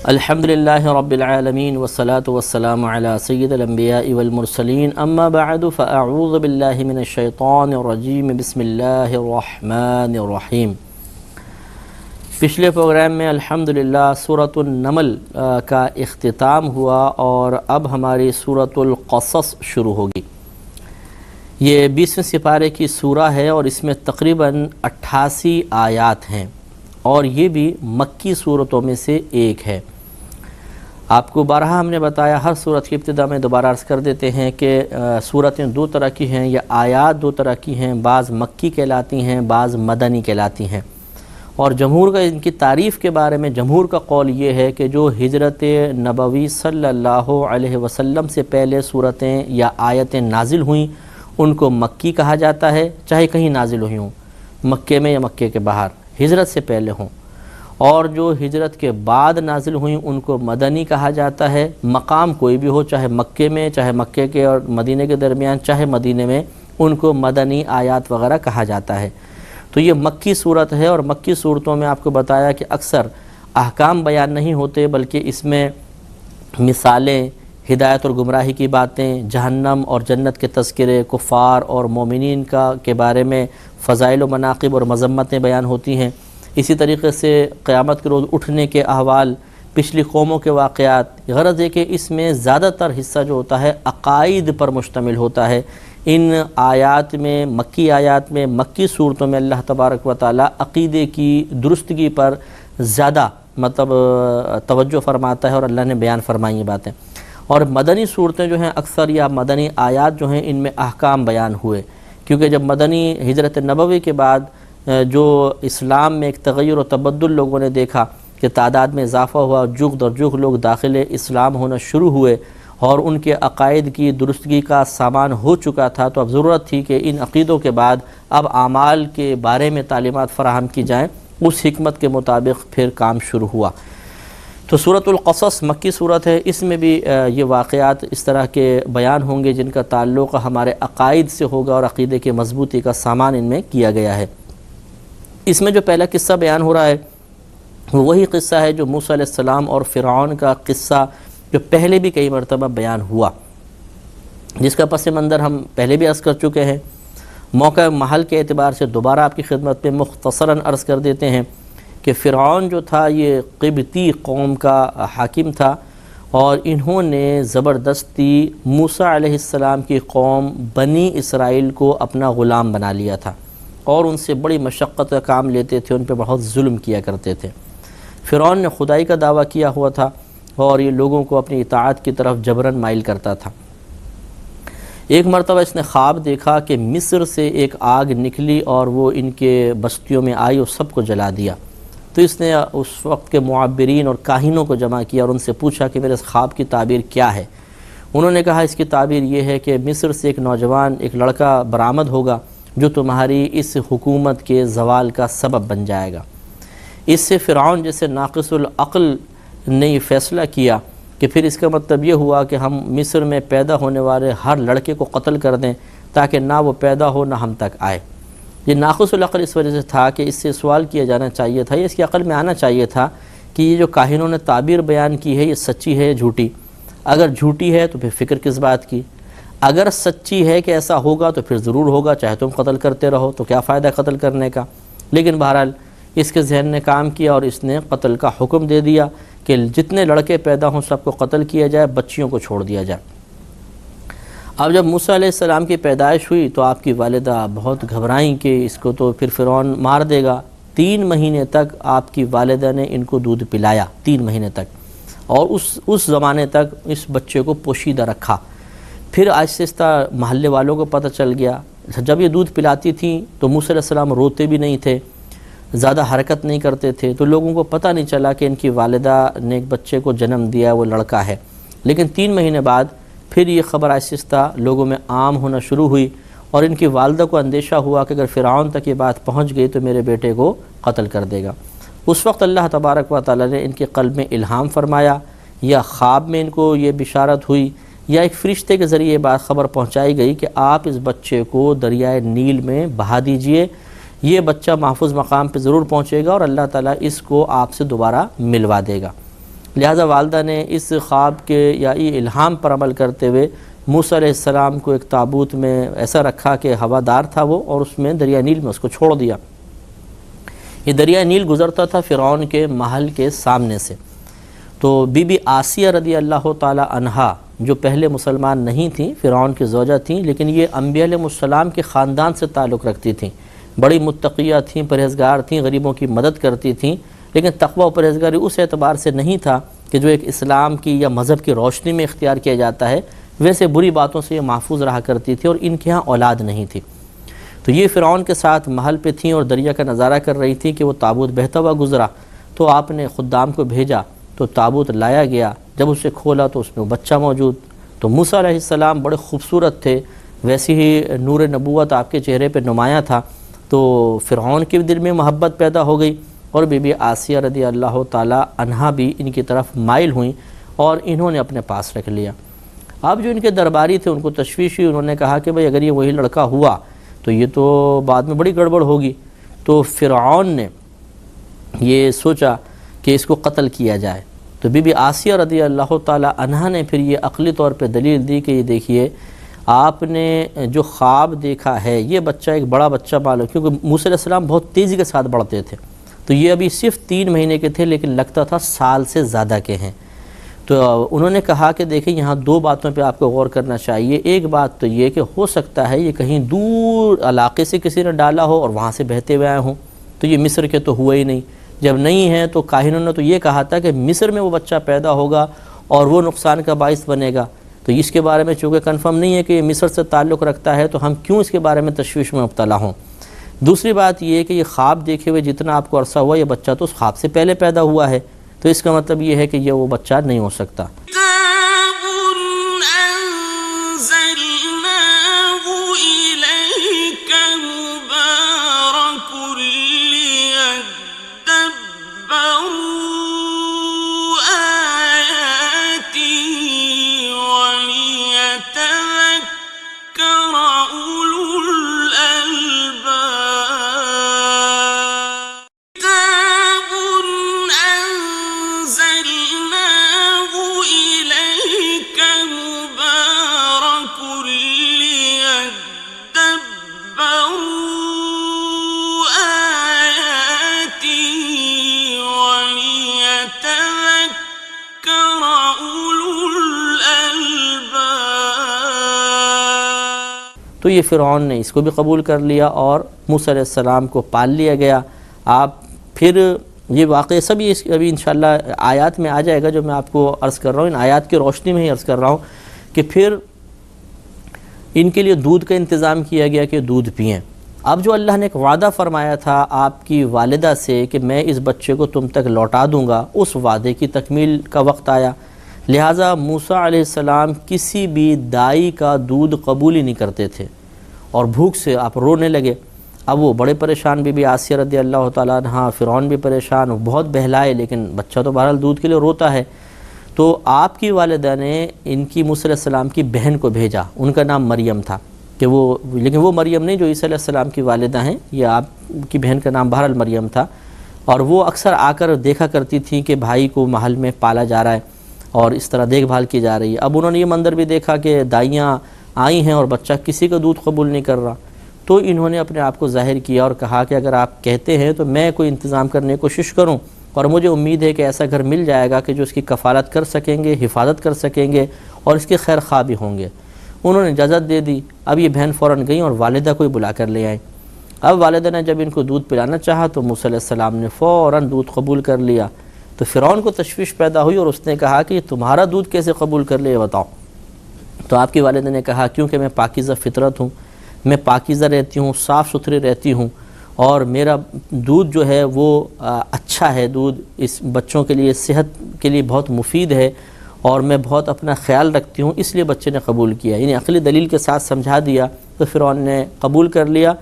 الحمدللہ رب العالمین والصلاة والسلام علی سید الانبیاء والمرسلین اما بعد فاعوذ باللہ من الشیطان الرجیم بسم اللہ الرحمن الرحیم۔ پچھلے پروگرام میں الحمدللہ سورۃ النمل کا اختتام ہوا اور اب ہماری سورۃ القصص شروع ہوگی۔ یہ 20ویں سپارے کی سورہ ہے اور اس میں تقریباً 88 آیات ہیں اور یہ بھی مکی صورتوں میں سے ایک ہے۔ آپ کو بارہا ہم نے بتایا، ہر صورت کی ابتدا میں دوبارہ عرض کر دیتے ہیں کہ صورتیں دو طرح کی ہیں یا آیات دو طرح کی ہیں، بعض مکی کہلاتی ہیں، بعض مدنی کہلاتی ہیں۔ اور جمہور کا ان کی تعریف کے بارے میں جمہور کا قول یہ ہے کہ جو ہجرت نبوی صلی اللہ علیہ وسلم سے پہلے صورتیں یا آیتیں نازل ہوئیں ان کو مکی کہا جاتا ہے، چاہے کہیں نازل ہوئی ہوں، مکے میں یا مکے کے باہر، ہجرت سے پہلے ہوں۔ اور جو ہجرت کے بعد نازل ہوئیں ان کو مدنی کہا جاتا ہے، مقام کوئی بھی ہو، چاہے مکے میں، چاہے مکے کے اور مدینے کے درمیان، چاہے مدینے میں، ان کو مدنی آیات وغیرہ کہا جاتا ہے۔ تو یہ مکی صورت ہے اور مکی صورتوں میں آپ کو بتایا کہ اکثر احکام بیان نہیں ہوتے بلکہ اس میں مثالیں، ہدایت اور گمراہی کی باتیں، جہنم اور جنت کے تذکرے، کفار اور مومنین کے بارے میں فضائل و مناقب اور مذمتیں بیان ہوتی ہیں۔ اسی طریقے سے قیامت کے روز اٹھنے کے احوال، پچھلی قوموں کے واقعات۔ غرض ہے کہ اس میں زیادہ تر حصہ جو ہوتا ہے عقائد پر مشتمل ہوتا ہے۔ ان آیات میں، مکی آیات میں، مکی صورتوں میں اللہ تبارک و تعالی عقیدے کی درستگی پر زیادہ توجہ فرماتا ہے اور اللہ نے بیان فرمائی یہ باتیں۔ اور مدنی صورتیں جو ہیں اکثر یا مدنی آیات جو ہیں ان میں احکام بیان ہوئے، کیونکہ جب مدنی ہجرت نبوی کے بعد جو اسلام میں ایک تغیر و تبدل لوگوں نے دیکھا کہ تعداد میں اضافہ ہوا، جغد اور جغد لوگ داخل اسلام ہونا شروع ہوئے اور ان کے عقائد کی درستگی کا سامان ہو چکا تھا، تو اب ضرورت تھی کہ ان عقیدوں کے بعد اب اعمال کے بارے میں تعلیمات فراہم کی جائیں۔ اس حکمت کے مطابق پھر کام شروع ہوا۔ تو سورۃ القصص مکی صورت ہے، اس میں بھی یہ واقعات اس طرح کے بیان ہوں گے جن کا تعلق ہمارے عقائد سے ہوگا اور عقیدے کی مضبوطی کا سامان ان میں کیا گیا ہے۔ اس میں جو پہلا قصہ بیان ہو رہا ہے وہ وہی قصہ ہے جو موسیٰ علیہ السلام اور فرعون کا قصہ جو پہلے بھی کئی مرتبہ بیان ہوا، جس کا پس منظر ہم پہلے بھی عرض کر چکے ہیں۔ موقع محل کے اعتبار سے دوبارہ آپ کی خدمت میں مختصراً عرض کر دیتے ہیں کہ فرعون جو تھا یہ قبطی قوم کا حاکم تھا اور انہوں نے زبردستی موسیٰ علیہ السلام کی قوم بنی اسرائیل کو اپنا غلام بنا لیا تھا اور ان سے بڑی مشقت کا کام لیتے تھے، ان پہ بہت ظلم کیا کرتے تھے۔ فرعون نے خدائی کا دعویٰ کیا ہوا تھا اور یہ لوگوں کو اپنی اطاعت کی طرف جبراً مائل کرتا تھا۔ ایک مرتبہ اس نے خواب دیکھا کہ مصر سے ایک آگ نکلی اور وہ ان کے بستیوں میں آئی اور سب کو جلا دیا۔ تو اس نے اس وقت کے معبرین اور کاہنوں کو جمع کیا اور ان سے پوچھا کہ میرے اس خواب کی تعبیر کیا ہے۔ انہوں نے کہا اس کی تعبیر یہ ہے کہ مصر سے ایک نوجوان، ایک لڑکا برآمد ہوگا جو تمہاری اس حکومت کے زوال کا سبب بن جائے گا۔ اس سے فرعون جیسے ناقص العقل نے یہ فیصلہ کیا کہ پھر اس کا مطلب یہ ہوا کہ ہم مصر میں پیدا ہونے والے ہر لڑکے کو قتل کر دیں تاکہ نہ وہ پیدا ہو نہ ہم تک آئے۔ یہ ناقص العقل اس وجہ سے تھا کہ اس سے سوال کیا جانا چاہیے تھا، یہ اس کی عقل میں آنا چاہیے تھا کہ یہ جو کاہنوں نے تعبیر بیان کی ہے یہ سچی ہے یا جھوٹی۔ اگر جھوٹی ہے تو پھر فکر کس بات کی، اگر سچی ہے کہ ایسا ہوگا تو پھر ضرور ہوگا، چاہے تم قتل کرتے رہو تو کیا فائدہ قتل کرنے کا۔ لیکن بہرحال اس کے ذہن نے کام کیا اور اس نے قتل کا حکم دے دیا کہ جتنے لڑکے پیدا ہوں سب کو قتل کیا جائے، بچیوں کو چھوڑ دیا جائے۔ اب جب موسیٰ علیہ السلام کی پیدائش ہوئی تو آپ کی والدہ بہت گھبرائیں کہ اس کو تو پھر فرعون مار دے گا۔ 3 مہینے تک آپ کی والدہ نے ان کو دودھ پلایا، 3 مہینے تک، اور اس زمانے تک اس بچے کو پوشیدہ رکھا۔ پھر آہستہ آہستہ محلے والوں کو پتہ چل گیا۔ جب یہ دودھ پلاتی تھیں تو موسیٰ علیہ السلام روتے بھی نہیں تھے، زیادہ حرکت نہیں کرتے تھے، تو لوگوں کو پتہ نہیں چلا کہ ان کی والدہ نے ایک بچے کو جنم دیا، وہ لڑکا ہے۔ لیکن 3 مہینے بعد پھر یہ خبر آہستہ آہستہ لوگوں میں عام ہونا شروع ہوئی اور ان کی والدہ کو اندیشہ ہوا کہ اگر فرعون تک یہ بات پہنچ گئی تو میرے بیٹے کو قتل کر دے گا۔ اس وقت اللہ تبارک و تعالی نے ان کے قلب میں الہام فرمایا، یا خواب میں ان کو یہ بشارت ہوئی، یا ایک فرشتے کے ذریعے بات خبر پہنچائی گئی کہ آپ اس بچے کو دریائے نیل میں بہا دیجئے، یہ بچہ محفوظ مقام پہ ضرور پہنچے گا اور اللہ تعالیٰ اس کو آپ سے دوبارہ ملوا دے گا۔ لہٰذا والدہ نے اس خواب کے یا یہ الہام پر عمل کرتے ہوئے موسیٰ علیہ السلام کو ایک تابوت میں ایسا رکھا کہ ہوادار تھا وہ، اور اس میں دریا نیل میں اس کو چھوڑ دیا۔ یہ دریا نیل گزرتا تھا فرعون کے محل کے سامنے سے۔ تو بی بی آسیہ رضی اللہ تعالی عنہا جو پہلے مسلمان نہیں تھیں، فرعون کی زوجہ تھیں، لیکن یہ انبیاء علیہ السلام کے خاندان سے تعلق رکھتی تھیں، بڑی متقیہ تھیں، پرہیزگار تھیں، غریبوں کی مدد کرتی تھیں، لیکن تقوی و پرہیزگاری اس اعتبار سے نہیں تھا کہ جو ایک اسلام کی یا مذہب کی روشنی میں اختیار کیا جاتا ہے، ویسے بری باتوں سے یہ محفوظ رہا کرتی تھی، اور ان کے ہاں اولاد نہیں تھی۔ تو یہ فرعون کے ساتھ محل پہ تھیں اور دریا کا نظارہ کر رہی تھیں کہ وہ تابوت بہتا ہوا گزرا، تو آپ نے خدام کو بھیجا، تو تابوت لایا گیا۔ جب اسے کھولا تو اس میں وہ بچہ موجود۔ تو موسیٰ علیہ السلام بڑے خوبصورت تھے، ویسی ہی نور نبوت آپ کے چہرے پہ نمایاں تھا، تو فرعون کے دل میں محبت پیدا ہو گئی، اور بی بی آسیہ رضی اللہ تعالی عنہا بھی ان کی طرف مائل ہوئیں اور انہوں نے اپنے پاس رکھ لیا۔ اب جو ان کے درباری تھے ان کو تشویش ہوئی، انہوں نے کہا کہ بھئی اگر یہ وہی لڑکا ہوا تو یہ تو بعد میں بڑی گڑبڑ ہوگی۔ تو فرعون نے یہ سوچا کہ اس کو قتل کیا جائے۔ تو بی بی آسیہ رضی اللہ تعالی عنہا نے پھر یہ عقلی طور پہ دلیل دی کہ یہ دیکھیے آپ نے جو خواب دیکھا ہے یہ بچہ ایک بڑا بچہ معلوم، کیونکہ موسیٰ علیہ السلام بہت تیزی کے ساتھ بڑھتے تھے، تو یہ ابھی صرف 3 مہینے کے تھے، لیکن لگتا تھا سال سے زیادہ کے ہیں۔ تو انہوں نے کہا کہ دیکھیں یہاں 2 باتوں پہ آپ کو غور کرنا چاہیے۔ ایک بات تو یہ کہ ہو سکتا ہے یہ کہیں دور علاقے سے کسی نے ڈالا ہو اور وہاں سے بہتے ہوئے آئے ہوں، تو یہ مصر کے تو ہوئے ہی نہیں۔ جب نہیں ہیں تو کاہنوں نے تو یہ کہا تھا کہ مصر میں وہ بچہ پیدا ہوگا اور وہ نقصان کا باعث بنے گا، تو اس کے بارے میں چونکہ کنفرم نہیں ہے کہ یہ مصر سے تعلق رکھتا ہے، تو ہم کیوں اس کے بارے میں تشویش میں مبتلا ہوں۔ دوسری بات یہ ہے کہ یہ خواب دیکھے ہوئے جتنا آپ کو عرصہ ہوا، یہ بچہ تو اس خواب سے پہلے پیدا ہوا ہے، تو اس کا مطلب یہ ہے کہ یہ وہ بچہ نہیں ہو سکتا۔ تو یہ فرعون نے اس کو بھی قبول کر لیا اور موسیٰ علیہ السلام کو پال لیا گیا۔ آپ پھر یہ واقعہ سب یہ ابھی انشاءاللہ آیات میں آ جائے گا جو میں آپ کو عرض کر رہا ہوں، ان آیات کی روشنی میں ہی عرض کر رہا ہوں کہ پھر ان کے لیے دودھ کا انتظام کیا گیا کہ دودھ پئیں۔ اب جو اللہ نے ایک وعدہ فرمایا تھا آپ کی والدہ سے کہ میں اس بچے کو تم تک لوٹا دوں گا، اس وعدے کی تکمیل کا وقت آیا، لہٰذا موسیٰ علیہ السلام کسی بھی دائی کا دودھ قبول ہی نہیں کرتے تھے، اور بھوک سے آپ رونے لگے۔ اب وہ بڑے پریشان، بی بی آسیہ رضی اللہ تعالیٰ عنہ، فرعون بھی پریشان، بہت بہلائے، لیکن بچہ تو بہرحال دودھ کے لیے روتا ہے۔ تو آپ کی والدہ نے ان کی موسیٰ علیہ السلام کی بہن کو بھیجا، ان کا نام مریم تھا، کہ لیکن وہ مریم نہیں جو عیسیٰ علیہ السلام کی والدہ ہیں، یہ آپ کی بہن کا نام بہرحال مریم تھا، اور وہ اکثر آ کر دیکھا کرتی تھیں کہ بھائی کو محل میں پالا جا رہا ہے اور اس طرح دیکھ بھال کی جا رہی ہے۔ اب انہوں نے یہ منظر بھی دیکھا کہ دائیاں آئی ہیں اور بچہ کسی کا دودھ قبول نہیں کر رہا، تو انہوں نے اپنے آپ کو ظاہر کیا اور کہا کہ اگر آپ کہتے ہیں تو میں کوئی انتظام کرنے کی کوشش کروں، اور مجھے امید ہے کہ ایسا گھر مل جائے گا کہ جو اس کی کفالت کر سکیں گے، حفاظت کر سکیں گے اور اس کے خیر خواہ بھی ہوں گے۔ انہوں نے اجازت دے دی۔ اب یہ بہن فوراً گئیں اور والدہ کو ہی بلا کر لے آئیں۔ اب والدہ نے جب ان کو دودھ پلانا چاہا تو موسیٰ علیہ السلام نے فوراً دودھ قبول کر لیا۔ تو فرعون کو تشویش پیدا ہوئی اور اس نے کہا کہ تمہارا دودھ کیسے قبول کر لے، یہ بتاؤ۔ تو آپ کی والدہ نے کہا کیونکہ میں پاکیزہ فطرت ہوں، میں پاکیزہ رہتی ہوں، صاف ستھری رہتی ہوں، اور میرا دودھ جو ہے وہ اچھا ہے، دودھ اس بچوں کے لیے صحت کے لیے بہت مفید ہے، اور میں بہت اپنا خیال رکھتی ہوں، اس لیے بچے نے قبول کیا، یعنی عقلی دلیل کے ساتھ سمجھا دیا۔ تو فرعون نے قبول کر لیا،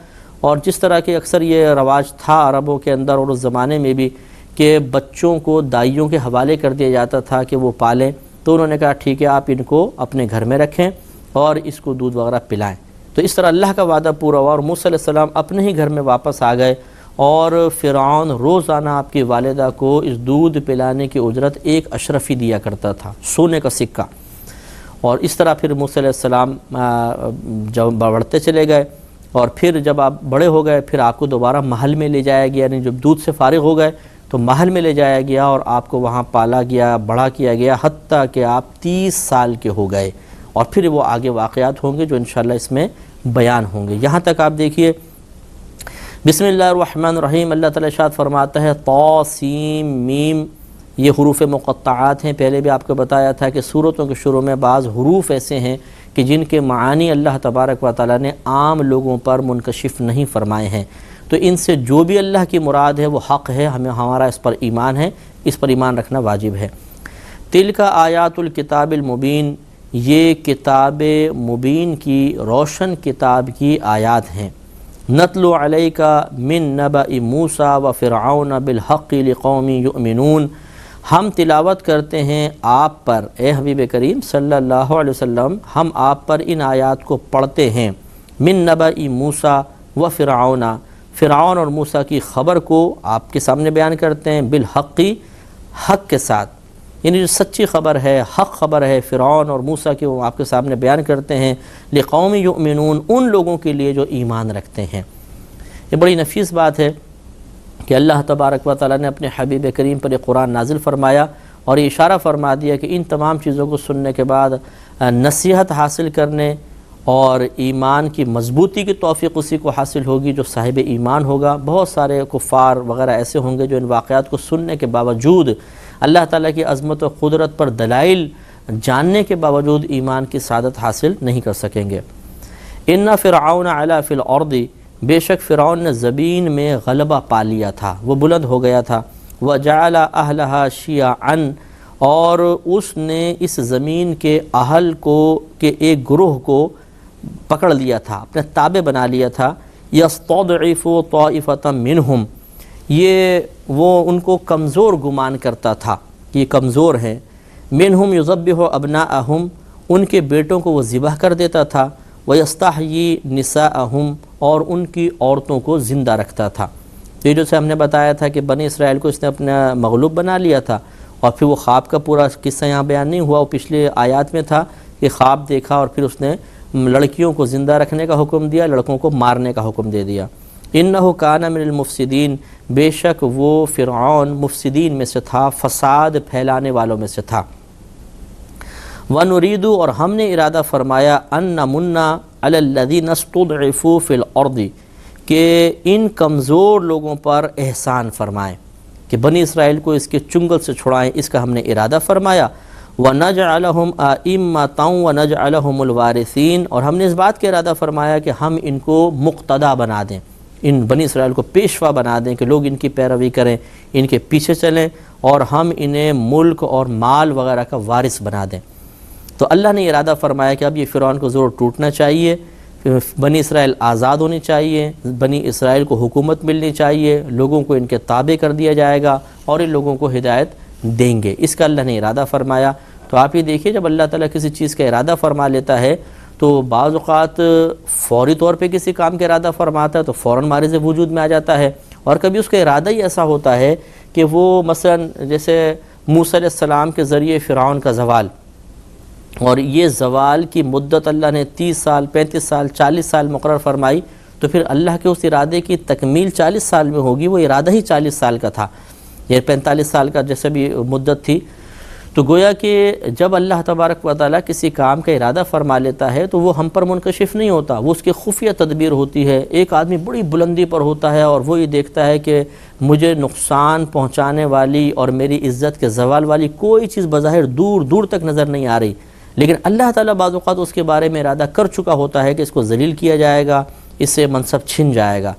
اور جس طرح کہ اکثر یہ رواج تھا عربوں کے اندر اور اس زمانے میں بھی کہ بچوں کو دائیوں کے حوالے کر دیا جاتا تھا کہ وہ پالیں، تو انہوں نے کہا ٹھیک ہے آپ ان کو اپنے گھر میں رکھیں اور اس کو دودھ وغیرہ پلائیں۔ تو اس طرح اللہ کا وعدہ پورا ہوا اور موسیٰ علیہ السلام اپنے ہی گھر میں واپس آ گئے، اور فرعون روزانہ آپ کی والدہ کو اس دودھ پلانے کی اجرت 1 اشرفی دیا کرتا تھا، سونے کا سکہ۔ اور اس طرح پھر موسیٰ علیہ السلام جب بڑھتے چلے گئے، اور پھر جب آپ بڑے ہو گئے پھر آپ کو دوبارہ محل میں لے جایا گیا، یعنی جب دودھ سے فارغ ہو گئے تو محل میں لے جایا گیا اور آپ کو وہاں پالا گیا، بڑا کیا گیا، حتیٰ کہ آپ 30 سال کے ہو گئے۔ اور پھر وہ آگے واقعات ہوں گے جو انشاءاللہ اس میں بیان ہوں گے۔ یہاں تک آپ دیکھیے، بسم اللہ الرحمن الرحیم، اللہ تعالیٰ ارشاد فرماتا ہے طاسیم میم، یہ حروف مقطعات ہیں۔ پہلے بھی آپ کو بتایا تھا کہ سورتوں کے شروع میں بعض حروف ایسے ہیں کہ جن کے معانی اللہ تبارک و تعالیٰ نے عام لوگوں پر منکشف نہیں فرمائے ہیں، تو ان سے جو بھی اللہ کی مراد ہے وہ حق ہے، ہمارا اس پر ایمان ہے، اس پر ایمان رکھنا واجب ہے۔ تلک آیات الکتاب المبین، یہ کتاب مبین کی روشن کتاب کی آیات ہیں۔ نتلو علیک من نبأ موسیٰ و فرعون بالحق لقوم یؤمنون، ہم تلاوت کرتے ہیں آپ پر اے حبیب کریم صلی اللہ علیہ وسلم، ہم آپ پر ان آیات کو پڑھتے ہیں، من نبأ موسیٰ و فرعون، فرعون اور موسیٰ کی خبر کو آپ کے سامنے بیان کرتے ہیں، بالحق، حق کے ساتھ، یعنی جو سچی خبر ہے، حق خبر ہے فرعون اور موسیٰ کی، وہ آپ کے سامنے بیان کرتے ہیں، لقوم یؤمنون، ان لوگوں کے لیے جو ایمان رکھتے ہیں۔ یہ بڑی نفیس بات ہے کہ اللہ تبارک و تعالیٰ نے اپنے حبیب کریم پر یہ قرآن نازل فرمایا اور یہ اشارہ فرما دیا کہ ان تمام چیزوں کو سننے کے بعد نصیحت حاصل کرنے اور ایمان کی مضبوطی کی توفیق اسی کو حاصل ہوگی جو صاحب ایمان ہوگا۔ بہت سارے کفار وغیرہ ایسے ہوں گے جو ان واقعات کو سننے کے باوجود، اللہ تعالیٰ کی عظمت و قدرت پر دلائل جاننے کے باوجود ایمان کی سعادت حاصل نہیں کر سکیں گے۔ ان فرعون علا فی الارض، بے شک فرعون نے زمین میں غلبہ پا لیا تھا، وہ بلند ہو گیا تھا، وجعل اہلہا شیعا، اور اس نے اس زمین کے اہل کو کہ ایک گروہ کو پکڑ لیا تھا، اپنے تابع بنا لیا تھا، یستضعف طائفۃ منہم، یہ وہ ان کو کمزور گمان کرتا تھا کہ یہ کمزور ہیں، منہم یذبح ابناءہم، ان کے بیٹوں کو وہ ذبح کر دیتا تھا، ویستحیی نساءہم، اور ان کی عورتوں کو زندہ رکھتا تھا۔ تو یہ جو سے ہم نے بتایا تھا کہ بنی اسرائیل کو اس نے اپنا مغلوب بنا لیا تھا، اور پھر وہ خواب کا پورا قصہ یہاں بیان نہیں ہوا، وہ پچھلے آیات میں تھا کہ خواب دیکھا اور پھر اس نے لڑکیوں کو زندہ رکھنے کا حکم دیا، لڑکوں کو مارنے کا حکم دے دیا۔ انہ کان من المفسدین، بے شک وہ فرعون مفسدین میں سے تھا، فساد پھیلانے والوں میں سے تھا۔ وَنُرِيدُ، اور ہم نے ارادہ فرمایا، ان نمنا علی الذین استضعفوا فی الارض، کہ ان کمزور لوگوں پر احسان فرمائیں، کہ بنی اسرائیل کو اس کے چنگل سے چھڑائیں، اس کا ہم نے ارادہ فرمایا۔ وَنَجْعَلَهُمْ أَئِمَّةً وَنَجْعَلَهُمُ الْوَارِثِينَ، اور ہم نے اس بات کا ارادہ فرمایا کہ ہم ان کو مقتدا بنا دیں، ان بنی اسرائیل کو پیشوا بنا دیں کہ لوگ ان کی پیروی کریں، ان کے پیچھے چلیں، اور ہم انہیں ملک اور مال وغیرہ کا وارث بنا دیں۔ تو اللہ نے ارادہ فرمایا کہ اب یہ فرعون کو ضرور ٹوٹنا چاہیے، بنی اسرائیل آزاد ہونی چاہیے، بنی اسرائیل کو حکومت ملنی چاہیے، لوگوں کو ان کے تابع کر دیا جائے گا اور ان لوگوں کو ہدایت دیں گے، اس کا اللہ نے ارادہ فرمایا۔ تو آپ یہ دیکھیے جب اللہ تعالیٰ کسی چیز کا ارادہ فرما لیتا ہے تو بعض اوقات فوری طور پہ کسی کام کا ارادہ فرماتا ہے تو فوراً مارز وجود میں آ جاتا ہے، اور کبھی اس کا ارادہ ہی ایسا ہوتا ہے کہ وہ مثلا جیسے موسیٰ علیہ السلام کے ذریعے فرعون کا زوال، اور یہ زوال کی مدت اللہ نے 30 سال 35 سال 40 سال مقرر فرمائی، تو پھر اللہ کے اس ارادے کی تکمیل 40 سال میں ہوگی، وہ ارادہ ہی 40 سال کا تھا، یہ 45 سال کا جیسے بھی مدت تھی۔ تو گویا کہ جب اللہ تبارک و تعالیٰ کسی کام کا ارادہ فرما لیتا ہے تو وہ ہم پر منکشف نہیں ہوتا، وہ اس کی خفیہ تدبیر ہوتی ہے۔ ایک آدمی بڑی بلندی پر ہوتا ہے اور وہ یہ دیکھتا ہے کہ مجھے نقصان پہنچانے والی اور میری عزت کے زوال والی کوئی چیز بظاہر دور دور تک نظر نہیں آ رہی، لیکن اللہ تعالیٰ بعض اوقات اس کے بارے میں ارادہ کر چکا ہوتا ہے کہ اس کو ذلیل کیا جائے گا، اس سے منصب چھن جائے گا،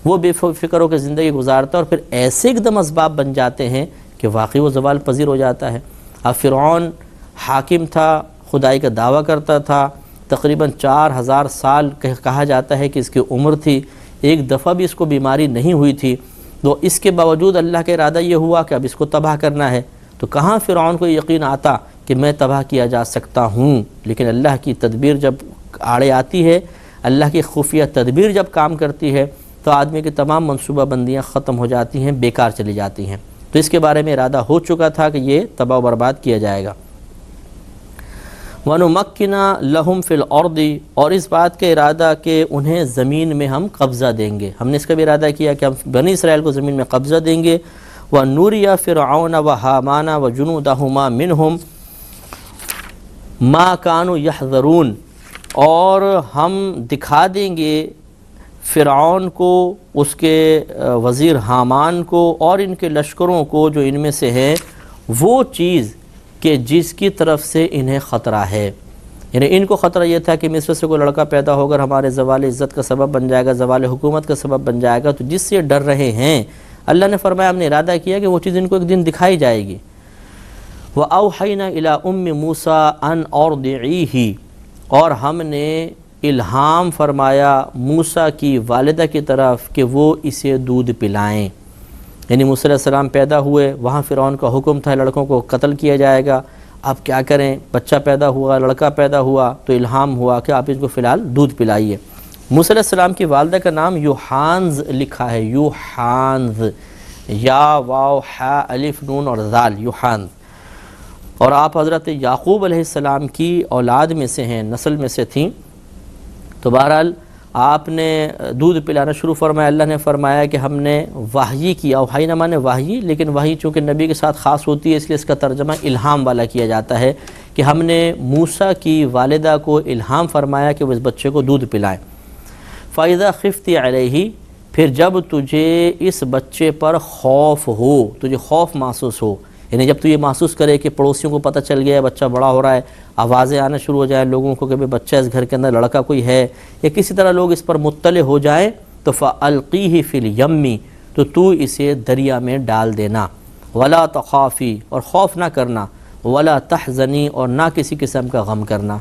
وہ بے فکر ہو کے زندگی گزارتا ہے اور پھر ایسے ایک دم اسباب بن جاتے ہیں کہ واقعی وہ زوال پذیر ہو جاتا ہے۔ اب فرعون حاکم تھا، خدائی کا دعویٰ کرتا تھا، تقریباً 4000 سال کہا جاتا ہے کہ اس کی عمر تھی، ایک دفعہ بھی اس کو بیماری نہیں ہوئی تھی، تو اس کے باوجود اللہ کا ارادہ یہ ہوا کہ اب اس کو تباہ کرنا ہے۔ تو کہاں فرعون کو یقین آتا کہ میں تباہ کیا جا سکتا ہوں، لیکن اللہ کی تدبیر جب آڑے آتی ہے، اللہ کی خفیہ تدبیر جب کام کرتی ہے تو آدمی کی تمام منصوبہ بندیاں ختم ہو جاتی ہیں، بیکار چلی جاتی ہیں۔ تو اس کے بارے میں ارادہ ہو چکا تھا کہ یہ تباہ و برباد کیا جائے گا۔ وَنُمَكِّنَ لَهُمْ فِي الْأَرْضِ، اور اس بات کا ارادہ کہ انہیں زمین میں ہم قبضہ دیں گے، ہم نے اس کا بھی ارادہ کیا کہ ہم بنی اسرائیل کو زمین میں قبضہ دیں گے۔ وَنُرِيَ فِرْعَوْنَ وَحَامَانَ وَجُنُودَهُمَا مِنْهُمْ مَا كَانُوا يَحْذَرُونَ، اور ہم دکھا دیں گے فرعون کو، اس کے وزیر حامان کو اور ان کے لشکروں کو جو ان میں سے ہے، وہ چیز کہ جس کی طرف سے انہیں خطرہ ہے۔ یعنی ان کو خطرہ یہ تھا کہ مصر سے کوئی لڑکا پیدا ہو کر ہمارے زوال عزت کا سبب بن جائے گا، زوال حکومت کا سبب بن جائے گا، تو جس سے ڈر رہے ہیں، اللہ نے فرمایا ہم نے ارادہ کیا کہ وہ چیز ان کو ایک دن دکھائی جائے گی۔ وَأَوْحَيْنَا إِلَىٰ أُمِّ مُوسَىٰ أَنْ أَرْضِعِيهِ، اور ہم نے الہام فرمایا موسیٰ کی والدہ کی طرف کہ وہ اسے دودھ پلائیں۔ یعنی موسیٰ علیہ السلام پیدا ہوئے، وہاں فرعون کا حکم تھا لڑکوں کو قتل کیا جائے گا، اب کیا کریں؟ بچہ پیدا ہوا، لڑکا پیدا ہوا، تو الہام ہوا کہ آپ اس کو فی الحال دودھ پلائیے۔ موسیٰ علیہ السلام کی والدہ کا نام یوحانز لکھا ہے، یوحانز، یا واو حا الف نون اور ذال، یوحانز، اور آپ حضرت یعقوب علیہ السلام کی اولاد میں سے ہیں، نسل میں سے تھیں۔ تو بہرحال آپ نے دودھ پلانا شروع فرمایا۔ اللہ نے فرمایا کہ ہم نے وحی کیا، وحی نہ مانے وحی، لیکن وحی چونکہ نبی کے ساتھ خاص ہوتی ہے اس لیے اس کا ترجمہ الہام والا کیا جاتا ہے کہ ہم نے موسیٰ کی والدہ کو الہام فرمایا کہ وہ اس بچے کو دودھ پلائیں۔ فَإِذَا خِفْتِ عَلَيْهِ، پھر جب تجھے اس بچے پر خوف ہو، تجھے خوف محسوس ہو، یعنی جب تو یہ محسوس کرے کہ پڑوسیوں کو پتہ چل گیا ہے بچہ بڑا ہو رہا ہے، آوازیں آنا شروع ہو جائیں لوگوں کو کہ بچہ اس گھر کے اندر لڑکا کوئی ہے، یا کسی طرح لوگ اس پر مطلع ہو جائیں، تو فَأَلْقِيهِ فِي الْيَمِّ، تو اسے دریا میں ڈال دینا۔ وَلَا تَخَافِي، اور خوف نہ کرنا، وَلَا تَحْزَنِي، اور نہ کسی قسم کا غم کرنا،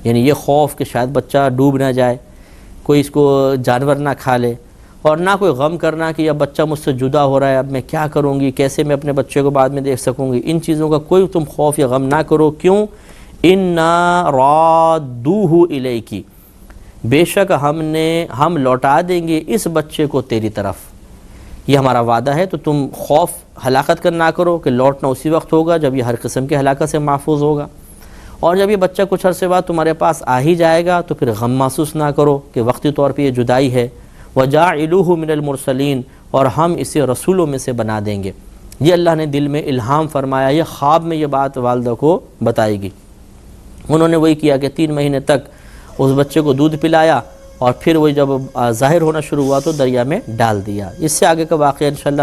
یعنی یہ خوف کہ شاید بچہ ڈوب نہ جائے، کوئی اس کو جانور نہ کھا لے، اور نہ کوئی غم کرنا کہ اب بچہ مجھ سے جدا ہو رہا ہے، اب میں کیا کروں گی، کیسے میں اپنے بچے کو بعد میں دیکھ سکوں گی، ان چیزوں کا کوئی تم خوف یا غم نہ کرو۔ کیوں؟ اِنَّا رَادُّوهُ إِلَيْكِ، بے شک ہم لوٹا دیں گے اس بچے کو تیری طرف، یہ ہمارا وعدہ ہے۔ تو تم خوف ہلاکت کا نہ کرو کہ لوٹنا اسی وقت ہوگا جب یہ ہر قسم کی ہلاکت سے محفوظ ہوگا، اور جب یہ بچہ کچھ عرصے بعد تمہارے پاس آ ہی جائے گا تو پھر غم محسوس نہ کرو کہ وقتی طور پہ یہ جدائی ہے۔ وَجَاعِلُوهُ مِنَ الْمُرْسَلِينَ، اور ہم اسے رسولوں میں سے بنا دیں گے۔ یہ اللہ نے دل میں الہام فرمایا، یہ خواب میں یہ بات والدہ کو بتائی گی۔ انہوں نے وہی کیا کہ 3 مہینے تک اس بچے کو دودھ پلایا، اور پھر وہ جب ظاہر ہونا شروع ہوا تو دریا میں ڈال دیا۔ اس سے آگے کا واقعہ انشاءاللہ